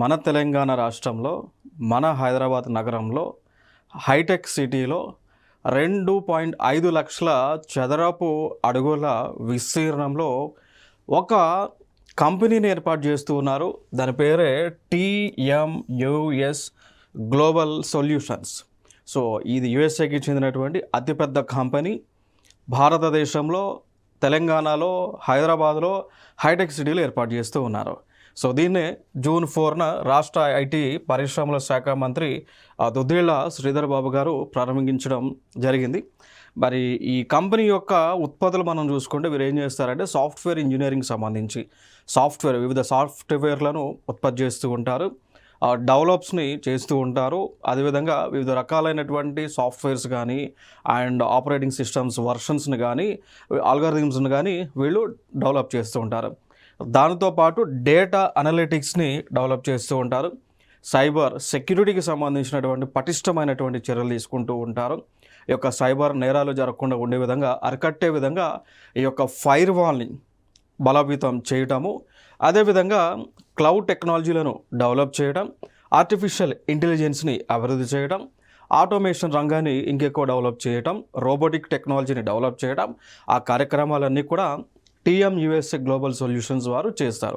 మన తెలంగాణ రాష్ట్రంలో మన హైదరాబాద్ నగరంలో హైటెక్ సిటీలో 2.5 లక్షల చదరపు అడుగుల విస్తీర్ణంలో ఒక కంపెనీని ఏర్పాటు చేస్తూ ఉన్నారు. దాని పేరే టీఎంయుఎస్ గ్లోబల్ సొల్యూషన్స్. సో ఇది యుఎస్ఏకి చెందినటువంటి అతిపెద్ద కంపెనీ. భారతదేశంలో తెలంగాణలో హైదరాబాద్లో హైటెక్ సిటీలు ఏర్పాటు చేస్తూ ఉన్నారు. సో దీన్నే జూన్ 4న రాష్ట్ర ఐటీ పరిశ్రమల శాఖ మంత్రి దుద్దేళ్ల శ్రీధర్ బాబు గారు ప్రారంభించడం జరిగింది. మరి ఈ కంపెనీ యొక్క ఉత్పత్తులు మనం చూసుకుంటే వీరు ఏం చేస్తారంటే సాఫ్ట్వేర్ ఇంజనీరింగ్ సంబంధించి వివిధ సాఫ్ట్వేర్లను ఉత్పత్తి చేస్తూ ఉంటారు, డెవలప్స్ని చేస్తూ ఉంటారు. అదేవిధంగా వివిధ రకాలైనటువంటి సాఫ్ట్వేర్స్ కానీ అండ్ ఆపరేటింగ్ సిస్టమ్స్ వర్షన్స్ని కానీ ఆల్గారిథమ్స్ని కానీ వీళ్ళు డెవలప్ చేస్తూ ఉంటారు. దానితో పాటు డేటా అనలిటిక్స్ని డెవలప్ చేస్తూ ఉంటారు. సైబర్ సెక్యూరిటీకి సంబంధించినటువంటి పటిష్టమైనటువంటి చర్యలు తీసుకుంటూ ఉంటారు. ఈ యొక్క సైబర్ నేరాలు జరగకుండా ఉండే విధంగా అరికట్టే విధంగా ఈ యొక్క ఫైర్ వాల్ని బలోపేతం చేయటము, అదేవిధంగా క్లౌడ్ టెక్నాలజీలను డెవలప్ చేయడం, ఆర్టిఫిషియల్ ఇంటెలిజెన్స్ని అభివృద్ధి చేయడం, ఆటోమేషన్ రంగాన్ని ఇంకెక్కువ డెవలప్ చేయటం, రోబోటిక్ టెక్నాలజీని డెవలప్ చేయడం, ఆ కార్యక్రమాలన్నీ కూడా టీఎంయుఎస్ఏ గ్లోబల్ సొల్యూషన్స్ వారు చేస్తారు.